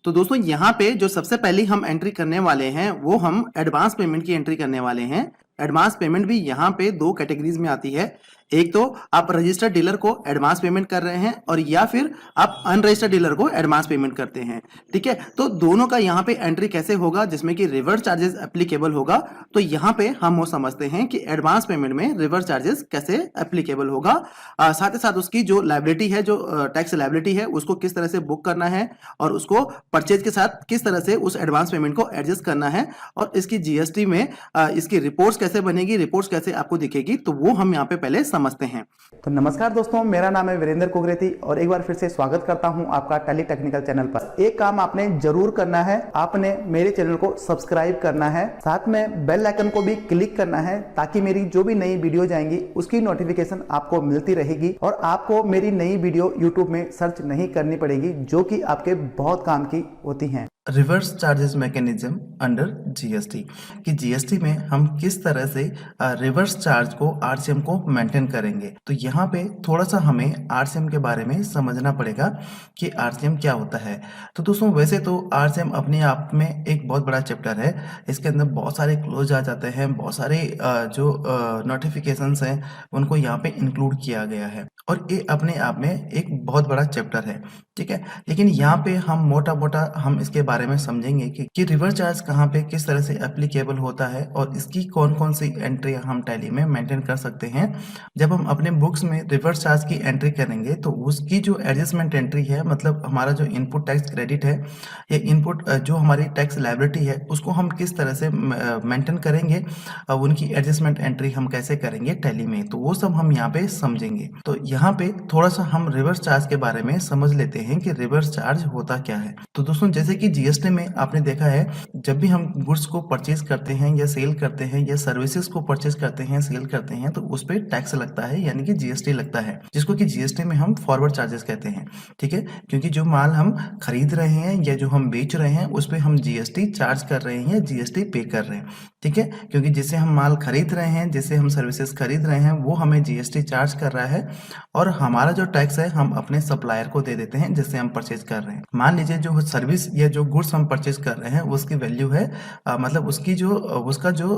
तो दोस्तों यहाँ पे जो सबसे पहली हम एंट्री करने वाले हैं वो हम एडवांस पेमेंट की एंट्री करने वाले हैं। एडवांस पेमेंट भी यहाँ पे दो कैटेगरीज में आती है। एक तो आप रजिस्टर्ड डीलर को एडवांस पेमेंट कर रहे हैं और या फिर आप अनरजिस्टर्ड डीलर को एडवांस पेमेंट करते हैं। ठीक है, तो दोनों का यहाँ पे एंट्री कैसे होगा जिसमें कि रिवर्स चार्जेस एप्लीकेबल होगा। तो यहाँ पे हम वो समझते हैं कि एडवांस पेमेंट में रिवर्स चार्जेस कैसे एप्लीकेबल होगा। साथ ही साथ उसकी जो लायबिलिटी है, जो टैक्स लायबिलिटी है, उसको किस तरह से बुक करना है और उसको परचेज के साथ किस तरह से उस एडवांस पेमेंट को एडजस्ट करना है और इसकी जीएसटी में इसकी रिपोर्ट्स कैसे बनेगी, रिपोर्ट्स कैसे आपको दिखेगी, तो वो हम यहाँ पे पहले समझते हैं। तो नमस्कार दोस्तों, मेरा नाम है वीरेंद्र कुगरेती और एक बार फिर से स्वागत करता हूं आपका टैली टेक्निकल चैनल पर। एक काम आपने जरूर करना है, आपने मेरे चैनल को सब्सक्राइब करना है, साथ में बेल आइकन को भी क्लिक करना है ताकि मेरी जो भी नई वीडियो जाएंगी उसकी नोटिफिकेशन आपको मिलती रहेगी और आपको मेरी नई वीडियो यूट्यूब में सर्च नहीं करनी पड़ेगी, जो कि आपके बहुत काम की होती हैं। Reverse charges mechanism under GST कि जीएसटी में हम किस तरह से रिवर्स चार्ज को आरसीएम को मेंटेन करेंगे। तो यहाँ पे थोड़ा सा हमें आरसीएम के बारे में समझना पड़ेगा कि आरसीएम क्या होता है। तो दोस्तों वैसे तो आरसीएम अपने आप में एक बहुत बड़ा चैप्टर है। इसके अंदर बहुत सारे क्लोज आ जाते हैं, बहुत सारे जो नोटिफिकेशंस हैं उनको यहाँ पे इंक्लूड किया गया है और ये अपने आप में एक बहुत बड़ा चैप्टर है। ठीक है, लेकिन यहाँ पे हम मोटा मोटा हम इसके बारे में समझेंगे कि रिवर्स चार्ज कहाँ पे किस तरह से एप्लीकेबल होता है और इसकी कौन कौन सी एंट्री हम टैली में मेंटेन कर सकते हैं। जब हम अपने बुक्स में रिवर्स चार्ज की एंट्री करेंगे तो उसकी जो एडजस्टमेंट एंट्री है, मतलब हमारा जो इनपुट टैक्स क्रेडिट है या इनपुट जो हमारी टैक्स लायबिलिटी है, उसको हम किस तरह से मेंटेन करेंगे, उनकी एडजस्टमेंट एंट्री हम कैसे करेंगे टैली में, तो वो सब हम यहाँ पे समझेंगे। तो यहाँ पे थोड़ा सा हम रिवर्स चार्ज के बारे में समझ लेते हैं कि रिवर्स चार्ज होता क्या है। तो दोस्तों जैसे कि जीएसटी में आपने देखा है, जब भी हम गुड्स को परचेज करते हैं या सेल करते हैं या सर्विसेज को परचेज करते हैं, सेल करते हैं, तो उस पर टैक्स लगता है, यानी कि जीएसटी लगता है, जिसको कि जीएसटी में हम फॉरवर्ड चार्जेस कहते हैं। ठीक है, क्योंकि जो माल हम खरीद रहे हैं या जो हम बेच रहे हैं उस पर हम जीएसटी चार्ज कर रहे हैं, जीएसटी पे कर रहे हैं। ठीक है, क्योंकि जिससे हम माल खरीद रहे हैं, जिससे हम सर्विसेज खरीद रहे हैं, वो हमें जीएसटी चार्ज कर रहा है और हमारा जो टैक्स है हम अपने सप्लायर को दे देते हैं जिससे हम परचेज कर रहे हैं। मान लीजिए जो सर्विस या जो गुड्स हम परचेज कर रहे हैं उसकी वैल्यू है मतलब उसका जो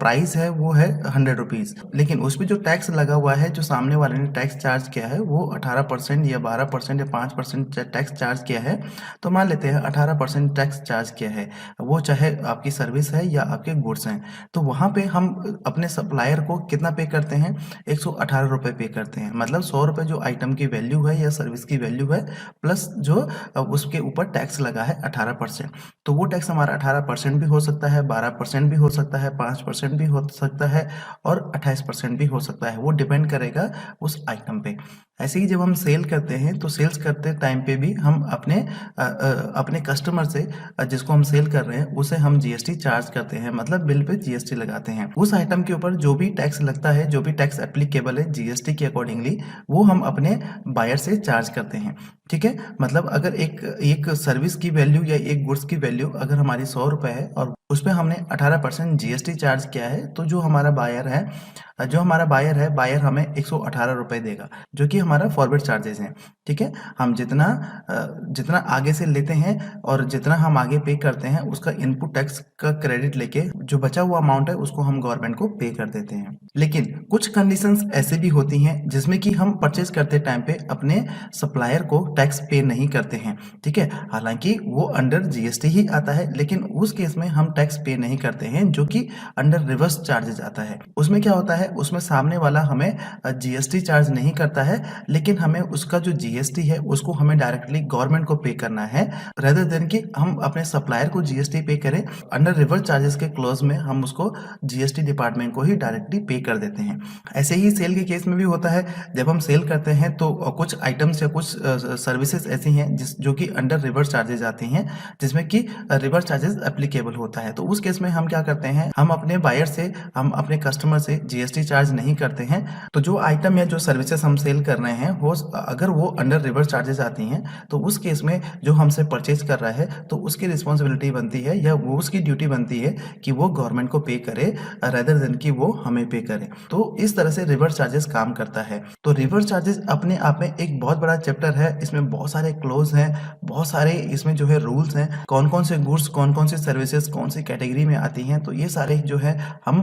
प्राइस है वो है 100 रुपीज, लेकिन उस पर जो टैक्स लगा हुआ है, जो सामने वाले ने टैक्स चार्ज किया है वो 18% या 12% या 5% टैक्स चार्ज किया है। तो मान लेते हैं 18% टैक्स चार्ज किया है, वो चाहे आपकी सर्विस है या आपके गुड्स हैं। तो वहां पे हम अपने सप्लायर को कितना पे करते हैं, 118 रुपए पे करते हैं। मतलब 100 रुपए जो आइटम की वैल्यू है या सर्विस की वैल्यू है, प्लस जो उसके ऊपर टैक्स लगा है 18%। तो वो टैक्स हमारा 18% भी हो सकता है, 12% भी हो सकता है, 5% भी हो सकता है और 28% भी हो सकता है। वो डिपेंड करेगा उस आइटम पे। ऐसे ही जब हम सेल करते हैं तो सेल्स करते टाइम पे भी हम अपने कस्टमर से जिसको हम सेल कर रहे हैं उसे हम जीएसटी चार्ज करते हैं, मतलब बिल पे जीएसटी लगाते हैं। उस आइटम के ऊपर जो भी टैक्स लगता है, जो भी टैक्स एप्लीकेबल है जीएसटी के अकॉर्डिंगली, वो हम अपने बायर से चार्ज करते हैं। ठीक है, मतलब अगर एक सर्विस की वैल्यू या एक गुड्स की वैल्यू अगर हमारी 100 रुपए है और उस पर हमने 18% जीएसटी चार्ज किया है, तो जो हमारा बायर है बायर हमें 118 रुपए देगा, जो कि हमारा फॉरवर्ड चार्जेस हैं। ठीक है, हम जितना आगे से लेते हैं और जितना हम आगे पे करते हैं उसका इनपुट टैक्स का क्रेडिट लेके जो बचा हुआ अमाउंट है उसको हम गवर्नमेंट को पे कर देते हैं। लेकिन कुछ कंडीशंस ऐसे भी होती हैं जिसमें कि हम परचेज करते टाइम पे अपने सप्लायर को टैक्स पे नहीं करते हैं। ठीक है, हालांकि वो अंडर जीएसटी ही आता है, लेकिन उस केस में हम टैक्स पे नहीं करते हैं, जो कि अंडर रिवर्स चार्जेस आता है। उसमें क्या होता है, उसमें सामने वाला हमें जीएसटी चार्ज नहीं करता है, लेकिन हमें उसका जो जीएसटी है उसको हमें डायरेक्टली गवर्नमेंट को पे करना है, रेदर देन कि हम अपने सप्लायर को जीएसटी पे करें। अंडर रिवर्स चार्जेस के क्लॉज में हम उसको जीएसटी डिपार्टमेंट को ही डायरेक्टली पे कर देते हैं। ऐसे ही सेल के केस में भी होता है, जब हम सेल करते हैं तो कुछ आइटम्स या कुछ सर्विसेज ऐसी हैं जो कि अंडर रिवर्स चार्जेस आती हैं, जिसमें कि रिवर्स चार्जेस एप्लीकेबल होता है। तो उस केस में हम क्या करते हैं, हम अपने बायर से, हम अपने कस्टमर से जीएसटी चार्ज नहीं करते हैं। तो जो आइटम या जो सर्विसेज हम सेल कर रहे हैं वो अगर वो अंडर रिवर्स चार्जेस आती हैं, तो उस केस में जो हमसे परचेज कर रहा है तो उसकी रिस्पॉन्सिबिलिटी बनती है या वो उसकी ड्यूटी बनती है कि वो गवर्नमेंट को पे करे, रेदर देन कि वो हमें पे करे। तो इस तरह से रिवर्स चार्जेस काम करता है। तो रिवर्स चार्जेस अपने आप में एक बहुत बड़ा चैप्टर है, इसमें बहुत सारे क्लोज हैं, बहुत सारे इसमें जो है रूल्स हैं है, कौन कौन से गुड्स, कौन कौन सी सर्विसेज कौन सी कैटेगरी में आती हैं, तो ये सारे जो है हम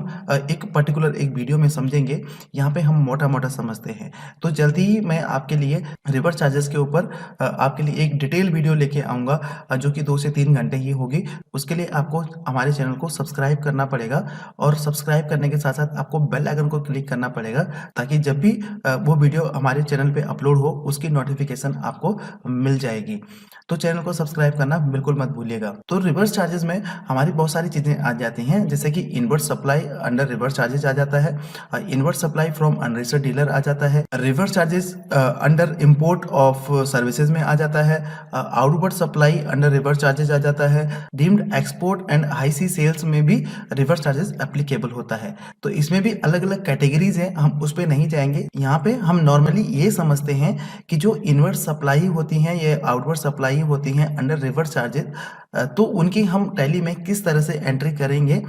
एक पर्टिकुलर एक वीडियो में समझेंगे। यहाँ पे हम मोटा मोटा समझते हैं। तो जल्दी ही मैं आपके लिए रिवर्स चार्जेस के ऊपर आपके लिए एक डिटेल वीडियो लेके आऊँगा, जो कि 2 से 3 घंटे ही होगी। उसके लिए आपको हमारे चैनल को सब्सक्राइब करना पड़ेगा और सब्सक्राइब करने के साथ साथ आपको बेल आइकन को क्लिक करना पड़ेगा, ताकि जब भी वो वीडियो हमारे चैनल पे अपलोड हो उसकी नोटिफिकेशन आपको मिल जाएगी। तो चैनल को सब्सक्राइब करना बिल्कुल मत भूलिएगा। तो रिवर्स चार्जेस में हमारी बहुत सारी चीज़ें आ जाती हैं, जैसे कि inverse supply under reverse charges आ जाता है, inverse supply from unregistered dealer आ जाता है, reverse charges under import of services में आ जाता है, outward supply under reverse charges आ जाता है, deemed export and high sea sales में भी रिवर्स चार्जेस एप्लीकेबल होता है। तो इसमें भी अलग अलग कैटेगरीज हैं, हम उस पर नहीं जाएंगे। यहाँ पे हम नॉर्मली ये समझते हैं कि जो इनवर्स सप्लाई होती हैं, ये आउटवर्ड सप्लाई होती हैं अंडर रिवर्स चार्जेस, तो उनकी हम टैली में किस तरह से एंट्री करेंगे,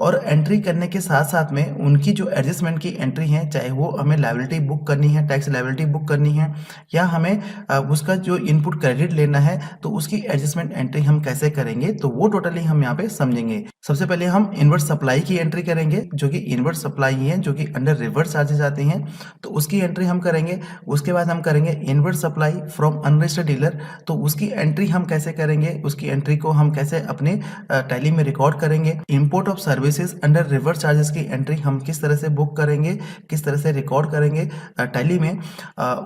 और एंट्री करने के साथ साथ में उनकी जो एडजस्टमेंट की एंट्री है, चाहे वो हमें लायबिलिटी बुक करनी है, टैक्स लायबिलिटी बुक करनी है, या हमें उसका जो इनपुट क्रेडिट लेना है, तो उसकी एडजस्टमेंट एंट्री हम कैसे करेंगे, तो वो टोटली हम यहाँ पे समझेंगे। सबसे पहले हम इनवर्स सप्लाई की एंट्री करेंगे, जो कि इनवर्स सप्लाई है, जो कि अंडर रिवर्स चार्जेस आती हैं, तो उसकी एंट्री हम करेंगे। उसके बाद हम करेंगे inverse supply from unregistered dealer, तो उसकी एंट्री हम कैसे करेंगे, उसकी एंट्री को हम कैसे अपने टैली में रिकॉर्ड करेंगे। Import of services under reverse charges की एंट्री हम किस तरह से बुक करेंगे, किस तरह से रिकॉर्ड करेंगे टैली में।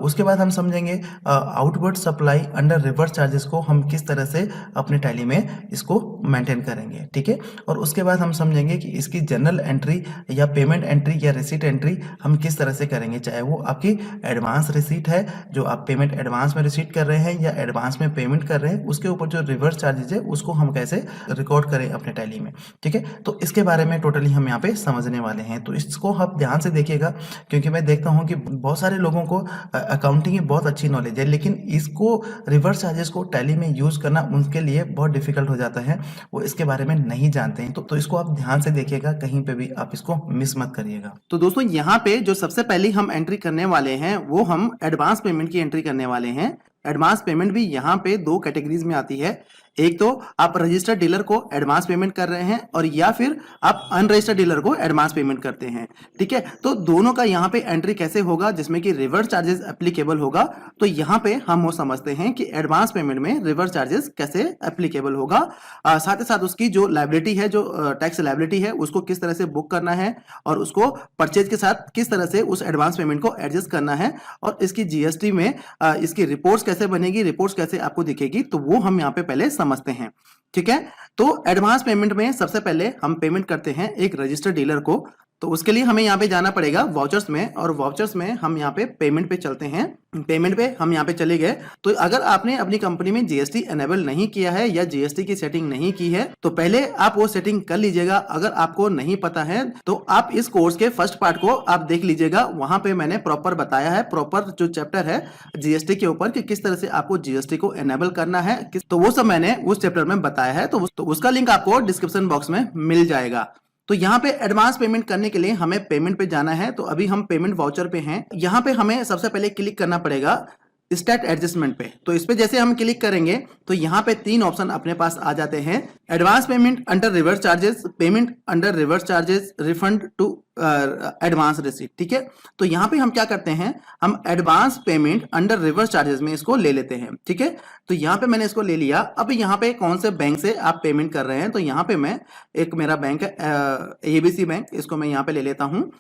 उसके बाद हम समझेंगे outward supply under reverse charges को हम किस तरह से अपने टैली में इसको मेंटेन करेंगे, ठीक है। और उसके बाद हम समझेंगे कि इसकी जनरल एंट्री या पेमेंट एंट्री या रिसीट एंट्री हम किस तरह से करेंगे, चाहे वो आपकी एडवांस रिसीट है, जो आप पेमेंट एडवांस में रिसीट कर रहे हैं या एडवांस में पेमेंट कर रहे हैं, उसके ऊपर जो रिवर्स चार्जेस है उसको हम कैसे रिकॉर्ड करें अपने टैली में, ठीक है। तो इसके बारे में टोटली हम यहाँ पे समझने वाले हैं। तो इसको आप ध्यान से देखिएगा, क्योंकि मैं देखता हूँ कि बहुत सारे लोगों को अकाउंटिंग की बहुत अच्छी नॉलेज है, लेकिन इसको रिवर्स चार्जेस को टैली में यूज करना उनके लिए बहुत डिफिकल्ट हो जाता है, वो इसके बारे में नहीं जानते हैं। तो इसको आप ध्यान से देखिएगा, कहीं पे भी आप इसको मिस मत करिएगा। तो दोस्तों यहाँ पे जो सबसे पहले हम एंट्री करने वाले हैं वो हम एडवांस पेमेंट की एंट्री करने वाले हैं। एडवांस पेमेंट भी यहाँ पे 2 कैटेगरीज में आती है। एक तो आप रजिस्टर्ड डीलर को एडवांस पेमेंट कर रहे हैं, और या फिर आप अनरजिस्टर्ड डीलर को एडवांस पेमेंट करते हैं, ठीक है। तो दोनों का यहाँ पे एंट्री कैसे होगा जिसमें कि रिवर्स चार्जेस एप्लीकेबल होगा, तो यहाँ पे हम वो समझते हैं कि एडवांस पेमेंट में रिवर्स चार्जेस कैसे एप्लीकेबल होगा। साथ ही साथ उसकी जो लायबिलिटी है, जो टैक्स लायबिलिटी है, उसको किस तरह से बुक करना है, और उसको परचेज के साथ किस तरह से उस एडवांस पेमेंट को एडजस्ट करना है, और इसकी जीएसटी में इसकी रिपोर्ट्स कैसे बनेगी, रिपोर्ट्स कैसे आपको दिखेगी, तो वो हम यहाँ पे पहले समझते हैं, ठीक है। तो एडवांस पेमेंट में सबसे पहले हम पेमेंट करते हैं एक रजिस्टर्ड डीलर को। तो उसके लिए हमें यहाँ पे जाना पड़ेगा वाउचर्स में, और वाउचर्स में हम यहाँ पे पेमेंट पे चलते हैं। पेमेंट पे हम यहाँ पे चले गए। तो अगर आपने अपनी कंपनी में जीएसटी एनेबल नहीं किया है या जीएसटी की सेटिंग नहीं की है, तो पहले आप वो सेटिंग कर लीजिएगा। अगर आपको नहीं पता है तो आप इस कोर्स के फर्स्ट पार्ट को आप देख लीजिएगा, वहां पे मैंने प्रॉपर बताया है, प्रॉपर जो चैप्टर है जीएसटी के ऊपर कि किस तरह से आपको जीएसटी को एनेबल करना है, तो वो सब मैंने उस चैप्टर में बताया है। तो उसका लिंक आपको डिस्क्रिप्शन बॉक्स में मिल जाएगा। तो यहाँ पे एडवांस पेमेंट करने के लिए हमें पेमेंट पे जाना है। तो अभी हम पेमेंट वाउचर पे हैं। यहाँ पे हमें सबसे पहले क्लिक करना पड़ेगा स्टैट एडजस्टमेंट पे। तो इस पे जैसे हम क्लिक करेंगे तो यहाँ पे 3 ऑप्शन अपने पास आ जाते हैं। Advance payment under reverse charges, payment under reverse charges, refund to advance receipt, ठीक है। तो यहाँ पे हम क्या करते हैं, हम advance payment under reverse charges में इसको ले लेते हैं, ठीक है। तो यहाँ पे मैंने इसको ले लिया। अब यहाँ पे कौन से बैंक से आप पेमेंट कर रहे हैं, तो यहाँ पे मैं एक मेरा बैंक है एबीसी बैंक, इसको मैं यहाँ पे ले लेता हूँ।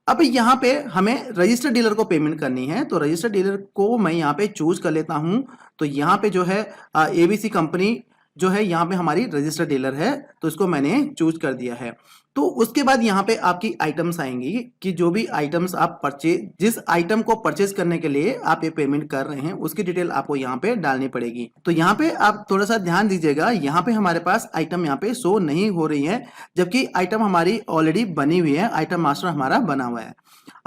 अब यहाँ पे हमें रजिस्टर्ड डीलर को पेमेंट करनी है, तो रजिस्टर्ड डीलर को मैं यहाँ पे चूज कर लेता हूँ। तो यहाँ पे जो है एबीसी कंपनी जो है यहाँ पे हमारी रजिस्टर्ड डीलर है, तो इसको मैंने चूज कर दिया है। तो उसके बाद यहाँ पे आपकी आइटम्स आएंगी कि जो भी आइटम्स आप परचेज, जिस आइटम को परचेज करने के लिए आप ये पेमेंट कर रहे हैं उसकी डिटेल आपको यहाँ पे डालनी पड़ेगी। तो यहाँ पे आप थोड़ा सा ध्यान दीजिएगा, यहाँ पे हमारे पास आइटम यहाँ पे शो नहीं हो रही है, जबकि आइटम हमारी ऑलरेडी बनी हुई है, आइटम मास्टर हमारा बना हुआ है।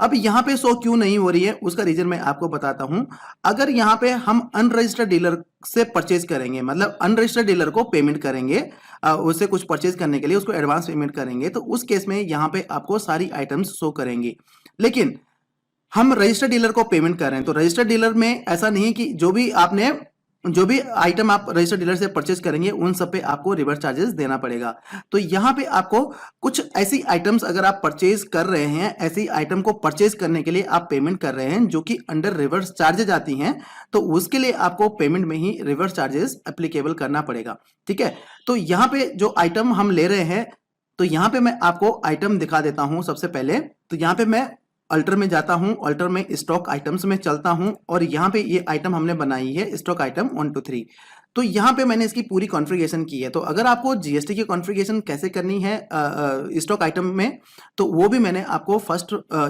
अब यहाँ पे शो क्यों नहीं हो रही है उसका रीजन मैं आपको बताता हूं। अगर यहाँ पे हम अनरजिस्टर्ड डीलर से परचेज करेंगे, मतलब अनरजिस्टर्ड डीलर को पेमेंट करेंगे, उससे कुछ परचेज करने के लिए उसको एडवांस पेमेंट करेंगे, तो उस केस में यहाँ पे आपको सारी आइटम्स शो करेंगी। लेकिन हम रजिस्टर्ड डीलर को पेमेंट कर रहे हैं, तो रजिस्टर्ड डीलर में ऐसा नहीं कि जो भी आपने जो भी आइटम आप रजिस्टर्ड डीलर से परचेज करेंगे उन सब पे आपको रिवर्स चार्जेस देना पड़ेगा। तो यहाँ पे आपको कुछ ऐसी आइटम्स अगर आप परचेज कर रहे हैं, ऐसी आइटम को परचेज करने के लिए आप पेमेंट कर रहे हैं जो कि अंडर रिवर्स चार्जेज आती हैं, तो उसके लिए आपको पेमेंट में ही रिवर्स चार्जेस एप्लीकेबल करना पड़ेगा। ठीक है, तो यहाँ पे जो आइटम हम ले रहे हैं, तो यहाँ पे मैं आपको आइटम दिखा देता हूँ। सबसे पहले तो यहाँ पे मैं अल्टर में जाता हूं, अल्टर में स्टॉक आइटम्स में चलता हूं और यहां पे ये आइटम हमने बनाई है स्टॉक आइटम 1 2 3। तो यहां पे मैंने इसकी पूरी कॉन्फ़िगरेशन की है। तो अगर आपको जीएसटी की कॉन्फ़िगरेशन कैसे करनी है स्टॉक आइटम में, तो वो भी मैंने आपको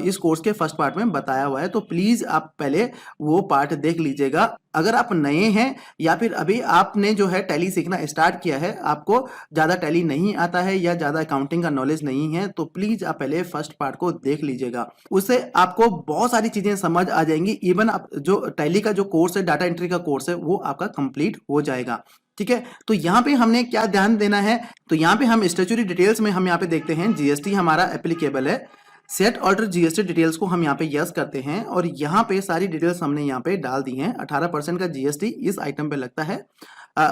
इस कोर्स के फर्स्ट पार्ट में बताया हुआ है। तो प्लीज आप पहले वो पार्ट देख लीजिएगा। अगर आप नए हैं या फिर अभी आपने जो है टैली सीखना स्टार्ट किया है, आपको ज़्यादा टैली नहीं आता है या ज़्यादा अकाउंटिंग का नॉलेज नहीं है, तो प्लीज़ आप पहले फर्स्ट पार्ट को देख लीजिएगा। उससे आपको बहुत सारी चीज़ें समझ आ जाएंगी। इवन आप जो टैली का जो कोर्स है, डाटा एंट्री का कोर्स है, वो आपका कंप्लीट हो जाएगा। ठीक है, तो यहाँ पे हमने क्या ध्यान देना है, तो यहाँ पे हम स्टैट्यूटरी डिटेल्स में हम यहाँ पे देखते हैं जीएसटी हमारा एप्लीकेबल है। सेट ऑर्डर जीएसटी डिटेल्स को हम यहाँ पे यस करते हैं और यहाँ पे सारी डिटेल्स हमने यहाँ पे डाल दी हैं। 18% का जीएसटी इस आइटम पे लगता है।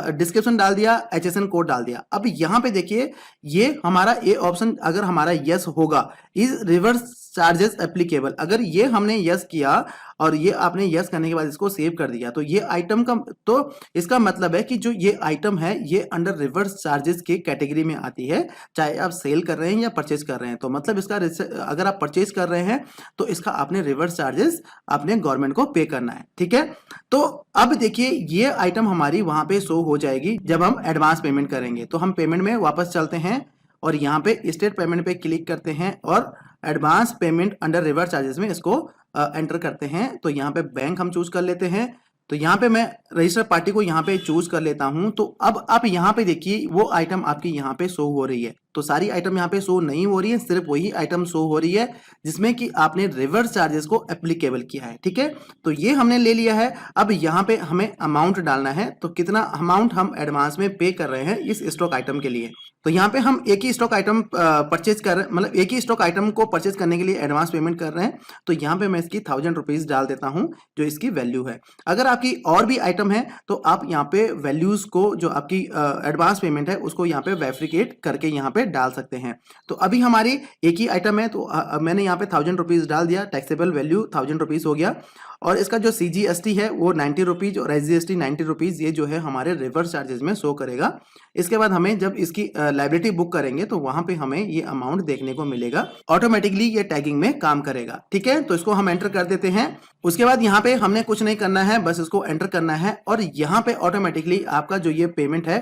डिस्क्रिप्शन डाल दिया, एचएसएन कोड डाल दिया। अब यहाँ पे देखिए ये हमारा ए ऑप्शन अगर हमारा यस होगा, इज रिवर्स चार्जेस एप्लीकेबल, अगर ये हमने यस किया और ये आपने यस करने के बाद इसको सेव कर दिया, तो ये आइटम का, तो इसका मतलब है कि जो ये आइटम है ये अंडर रिवर्स चार्जेस के कैटेगरी में आती है, चाहे आप सेल कर रहे हैं या परचेज कर रहे हैं। तो मतलब इसका अगर आप परचेज कर रहे हैं तो इसका आपने रिवर्स चार्जेस आपने गवर्नमेंट को पे करना है। ठीक है, तो अब देखिए ये आइटम हमारी वहां पे शो हो जाएगी जब हम एडवांस पेमेंट करेंगे। तो हम पेमेंट में वापस चलते हैं और यहाँ पे स्टेट पेमेंट पे क्लिक करते हैं और advance payment under reverse charges में इसको एंटर करते हैं। तो यहाँ पे बैंक हम चूज कर लेते हैं। तो यहाँ पे मैं रजिस्टर्ड पार्टी को यहाँ पे चूज कर लेता हूँ। तो अब आप यहाँ पे देखिए वो आइटम आपकी यहाँ पे शो हो रही है। तो सारी आइटम यहाँ पे शो नहीं हो रही है, सिर्फ वही आइटम शो हो रही है जिसमें कि आपने रिवर्स चार्जेस को एप्लीकेबल किया है। ठीक है, तो ये हमने ले लिया है। अब यहाँ पे हमें अमाउंट डालना है, तो कितना अमाउंट हम एडवांस में पे कर रहे हैं इस स्टॉक आइटम के लिए। तो यहाँ पे हम एक ही स्टॉक आइटम परचेज कर रहे हैं, मतलब एक ही स्टॉक आइटम को परचेज करने के लिए एडवांस पेमेंट कर रहे हैं। तो यहाँ पे मैं इसकी 1000 रुपीज डाल देता हूँ जो इसकी वैल्यू है। अगर आपकी और भी आइटम है तो आप यहाँ पे वैल्यूज को, जो आपकी एडवांस पेमेंट है उसको यहाँ पे वेरिफिकेट करके यहाँ पे डाल सकते हैं। तो अभी हमारी एक ही आइटम है, तो मैंने यहाँ पे 1000 रुपीज डाल दिया, टैक्सेबल वैल्यू 1000 रुपीज हो गया। और इसका जो सीजीएसटी है वो 90 रुपीज और एसजीएसटी 90 रुपीज, ये जो है हमारे रिवर्स चार्जेस में शो करेगा। इसके बाद हमें जब इसकी लाइबिलिटी बुक करेंगे तो वहां पे हमें ये अमाउंट देखने को मिलेगा, ऑटोमेटिकली ये टैगिंग में काम करेगा। ठीक है, तो इसको हम एंटर कर देते हैं। उसके बाद यहाँ पे हमने कुछ नहीं करना है, बस इसको एंटर करना है और यहाँ पे ऑटोमेटिकली आपका जो ये पेमेंट है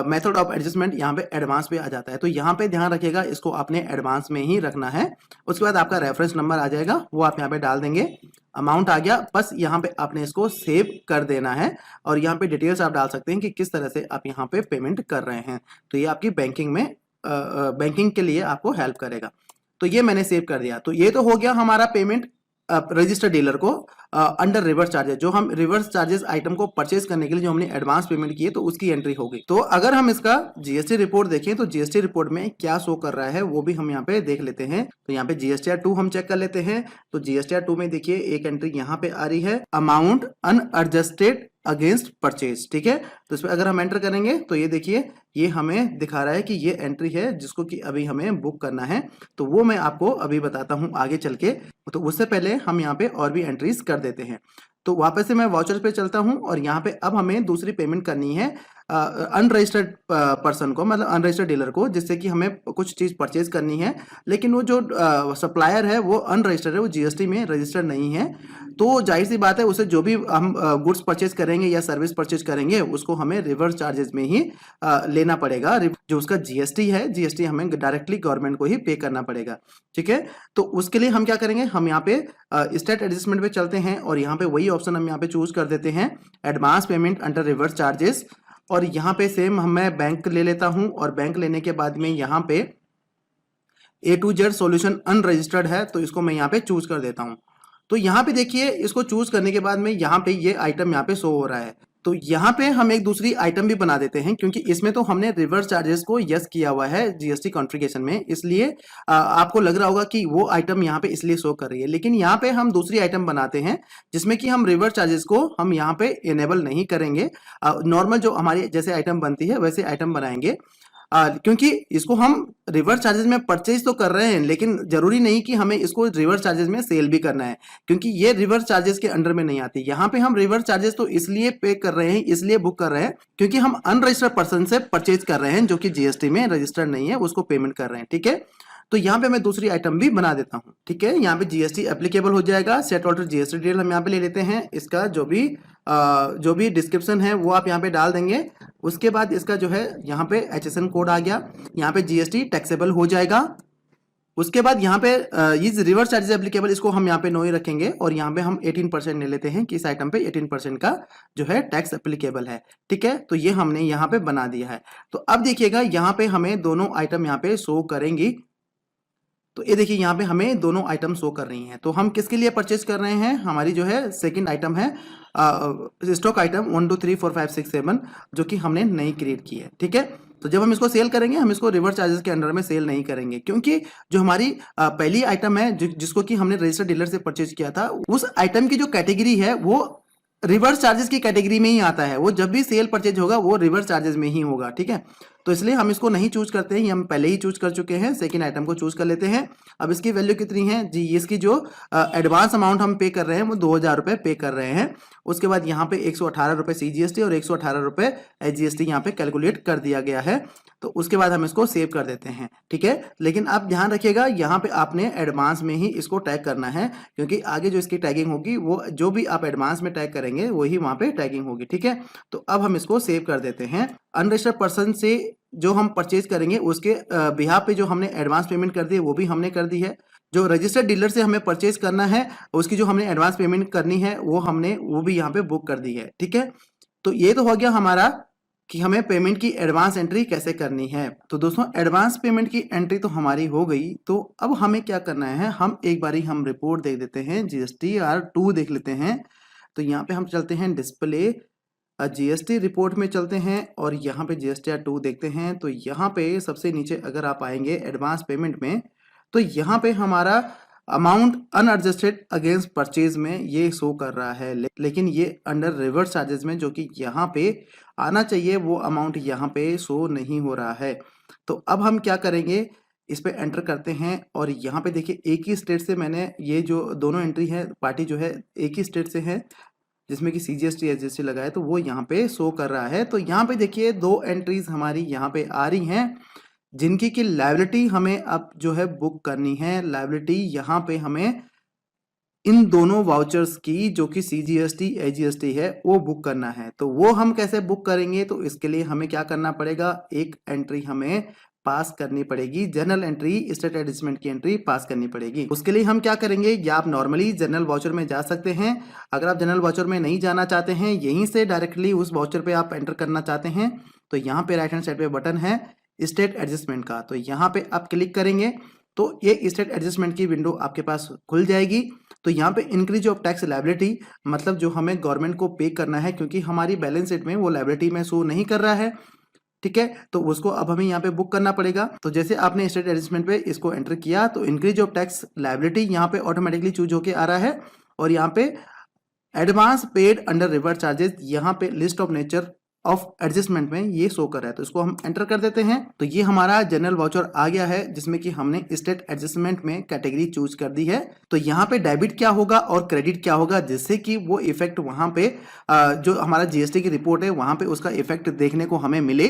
मेथड ऑफ एडजस्टमेंट यहाँ पे एडवांस पे आ जाता है। तो यहाँ पे ध्यान रखिएगा, इसको आपने एडवांस में ही रखना है। उसके बाद आपका रेफरेंस नंबर आ जाएगा, वो आप यहाँ पे डाल देंगे। अमाउंट आ गया, बस यहाँ पे आपने इसको सेव कर देना है और यहाँ पे डिटेल्स आप डाल सकते हैं कि किस तरह से आप यहाँ पे पेमेंट कर रहे हैं। तो ये आपकी बैंकिंग में बैंकिंग के लिए आपको हेल्प करेगा। तो ये मैंने सेव कर दिया। तो ये तो हो गया हमारा पेमेंट रजिस्टर्ड डीलर को अंडर रिवर्स चार्जेस, जो हम रिवर्स चार्जेस आइटम को परचेज करने के लिए जो हमने एडवांस पेमेंट की है तो उसकी एंट्री हो गई। तो अगर हम इसका जीएसटी रिपोर्ट देखें तो जीएसटी रिपोर्ट में क्या शो कर रहा है वो भी हम यहाँ पे देख लेते हैं। तो यहाँ पे जीएसटीआर 2 हम चेक कर लेते हैं। तो जीएसटीआर 2 में देखिए एक एंट्री यहाँ पे आ रही है, अमाउंट अनएडजस्टेड अगेंस्ट परचेज। ठीक है, तो इस पर अगर हम एंटर करेंगे तो ये देखिए ये हमें दिखा रहा है कि ये एंट्री है जिसको कि अभी हमें बुक करना है। तो वो मैं आपको अभी बताता हूं आगे चल के। तो उससे पहले हम यहाँ पे और भी एंट्रीज कर देते हैं। तो वापस से मैं वाउचर पे चलता हूं और यहाँ पे अब हमें दूसरी पेमेंट करनी है अनरजिस्टर्ड पर्सन को, मतलब अनरजिस्टर्ड डीलर को, जिससे कि हमें कुछ चीज परचेज करनी है, लेकिन वो जो सप्लायर है वो अनरजिस्टर्ड है, वो जीएसटी में रजिस्टर्ड नहीं है। तो जाहिर सी बात है उसे जो भी हम गुड्स परचेज करेंगे या सर्विस परचेज करेंगे उसको हमें रिवर्स चार्जेस में ही लेना पड़ेगा। जो उसका जीएसटी है, जीएसटी हमें डायरेक्टली गवर्नमेंट को ही पे करना पड़ेगा। ठीक है, तो उसके लिए हम क्या करेंगे, हम यहाँ पे स्टेट एडजस्टमेंट पे चलते हैं और यहाँ पे वही ऑप्शन हम यहाँ पे चूज कर देते हैं, advance payment under reverse charges. और यहाँ पे सेम मैं बैंक ले लेता हूं और बैंक लेने के बाद में यहाँ पे A to Z solution unregistered है, तो इसको मैं यहाँ पे चूज कर देता हूं। तो यहाँ पे देखिए इसको चूज करने के बाद में यहाँ पे ये आइटम यहाँ पे शो हो रहा है। तो यहाँ पे हम एक दूसरी आइटम भी बना देते हैं, क्योंकि इसमें तो हमने रिवर्स चार्जेस को यस किया हुआ है जीएसटी कॉन्फ़िगरेशन में, इसलिए आपको लग रहा होगा कि वो आइटम यहाँ पे इसलिए शो कर रही है। लेकिन यहाँ पे हम दूसरी आइटम बनाते हैं जिसमें कि हम रिवर्स चार्जेस को हम यहाँ पे इनेबल नहीं करेंगे। नॉर्मल जो हमारी जैसे आइटम बनती है वैसे आइटम बनाएंगे, क्योंकि इसको हम रिवर्स चार्जेस में परचेज तो कर रहे हैं, लेकिन जरूरी नहीं कि हमें इसको रिवर्स चार्जेस में सेल भी करना है, क्योंकि ये रिवर्स चार्जेस के अंडर में नहीं आती। यहाँ पे हम रिवर्स चार्जेस तो इसलिए पे कर रहे हैं, इसलिए बुक कर रहे हैं, क्योंकि हम अनरजिस्टर्ड पर्सन से परचेज कर रहे हैं जो कि जीएसटी में रजिस्टर्ड नहीं है, उसको पेमेंट कर रहे हैं। ठीक है, तो यहाँ पे मैं दूसरी आइटम भी बना देता हूँ। ठीक है, यहाँ पे जीएसटी एप्लीकेबल हो जाएगा। सेट ऑल्टर जीएसटी डिटेल हम यहाँ पे ले लेते हैं। इसका जो भी डिस्क्रिप्शन है वो आप यहाँ पे डाल देंगे। उसके बाद इसका जो है यहाँ पे HSN कोड आ गया, यहाँ पे जीएसटी टैक्सेबल हो जाएगा। उसके बाद यहाँ पे इस रिवर्स चार्जेस एप्लीकेबल, इसको हम यहाँ पे नो ही रखेंगे और यहाँ पे हम 18% ले लेते हैं कि इस आइटम पे 18% का जो है टैक्स एप्लीकेबल है। ठीक है, तो ये हमने यहाँ पे बना दिया है। तो अब देखिएगा यहाँ पे हमें दोनों आइटम यहाँ पे शो करेंगी। तो ये देखिए यहाँ पे हमें दोनों आइटम शो कर रही हैं। तो हम किसके लिए परचेज कर रहे हैं? हमारी जो है सेकंड आइटम है स्टॉक आइटम 1 2 3 4 5 6 7, जो कि हमने नई क्रिएट की है। ठीक है, तो जब हम इसको सेल करेंगे, हम इसको रिवर्स चार्जेस के अंडर में सेल नहीं करेंगे, क्योंकि जो हमारी पहली आइटम है जिसको कि हमने रजिस्टर्ड डीलर से परचेज किया था, उस आइटम की जो कैटेगरी है वो रिवर्स चार्जेस की कैटेगरी में ही आता है। वो जब भी सेल परचेज होगा वो रिवर्स चार्जेस में ही होगा। ठीक है, तो इसलिए हम इसको नहीं चूज करते हैं, ये हम पहले ही चूज कर चुके हैं। सेकंड आइटम को चूज कर लेते हैं। अब इसकी वैल्यू कितनी है जी? इसकी जो एडवांस अमाउंट हम पे कर रहे हैं वो 2000 रुपए पे कर रहे हैं। उसके बाद यहाँ पे 118 रुपए CGST और 118 रुपए HGST यहाँ पे कैलकुलेट कर दिया गया है। तो उसके बाद हम इसको सेव कर देते हैं। ठीक है, लेकिन आप ध्यान रखिएगा यहाँ पे आपने एडवांस में ही इसको टैग करना है, क्योंकि आगे जो इसकी टैगिंग होगी वो जो भी आप एडवांस में टैग करेंगे वही वहाँ पे टैगिंग होगी। ठीक है, तो अब हम इसको सेव कर देते हैं। अनरजिस्टर्ड पर्सन से जो हम परचेज करेंगे उसके बिहाफ पे जो हमने एडवांस पेमेंट कर दी है वो भी हमने कर दी है। जो रजिस्टर्ड डीलर से हमें परचेज करना है उसकी जो हमने एडवांस पेमेंट करनी है वो भी यहाँ पे बुक कर दी है। ठीक है, तो ये तो हो गया हमारा कि हमें पेमेंट की एडवांस एंट्री कैसे करनी है। तो दोस्तों एडवांस पेमेंट की एंट्री तो हमारी हो गई। तो अब हमें क्या करना है, हम एक बारी हम रिपोर्ट देख देते हैं, GSTR2 देख लेते हैं। तो यहाँ पे हम चलते हैं डिस्प्ले GST रिपोर्ट में चलते हैं और यहाँ पे GSTR2 देखते हैं। तो यहाँ पे सबसे नीचे अगर आप आएंगे एडवांस पेमेंट में, तो यहाँ पे हमारा अमाउंट अनएडजस्टेड अगेंस्ट परचेज में ये शो कर रहा है, लेकिन ये अंडर रिवर्स चार्जेस में जो कि यहाँ पे आना चाहिए वो अमाउंट यहाँ पे शो नहीं हो रहा है। तो अब हम क्या करेंगे, इस पे एंटर करते हैं और यहाँ पे देखिए एक ही स्टेट से मैंने ये जो दोनों एंट्री है, पार्टी जो है एक ही स्टेट से है जिसमें कि CGST HGST लगा है, तो वो यहाँ पे शो कर रहा है। तो यहाँ पे देखिए दो एंट्रीज हमारी यहाँ पे आ रही हैं जिनकी की लायबिलिटी हमें अब जो है बुक करनी है। लायबिलिटी यहाँ पे हमें इन दोनों वाउचर्स की जो कि CGST HGST है वो बुक करना है। तो वो हम कैसे बुक करेंगे, तो इसके लिए हमें क्या करना पड़ेगा, एक एंट्री हमें पास करनी पड़ेगी, जनरल एंट्री स्टेट एडजस्टमेंट की एंट्री पास करनी पड़ेगी। उसके लिए हम क्या करेंगे, या आप नॉर्मली जनरल वाउचर में जा सकते हैं। अगर आप जनरल वाउचर में नहीं जाना चाहते हैं, यहीं से डायरेक्टली उस वाउचर पे आप एंटर करना चाहते हैं, तो यहाँ पे राइट हैंड साइड पे बटन है स्टेट एडजस्टमेंट का, तो यहाँ पे आप क्लिक करेंगे तो ये स्टेट एडजस्टमेंट की विंडो आपके पास खुल जाएगी। तो यहाँ पे इंक्रीज ऑफ टैक्स लायबिलिटी, मतलब जो हमें गवर्नमेंट को पे करना है, क्योंकि हमारी बैलेंस शीट में वो लायबिलिटी में शो नहीं कर रहा है। ठीक है, तो उसको अब हमें यहाँ पे बुक करना पड़ेगा। तो जैसे आपने स्टेट एडजस्टमेंट पे इसको एंटर किया तो इंक्रीज ऑफ टैक्स लायबिलिटी यहाँ पे ऑटोमेटिकली चूज होके आ रहा है और यहाँ पे advance paid under reverse charges, यहाँ पे list of nature of adjustment में ये शो कर रहा है। तो इसको हम एंटर कर देते हैं। तो ये हमारा जनरल वाउचर आ गया है जिसमें कि हमने स्टेट एडजस्टमेंट में कैटेगरी चूज कर दी है। तो यहाँ पे डेबिट क्या होगा और क्रेडिट क्या होगा, जिससे कि वो इफेक्ट वहां पे जो हमारा GST की रिपोर्ट है वहां पे उसका इफेक्ट देखने को हमें मिले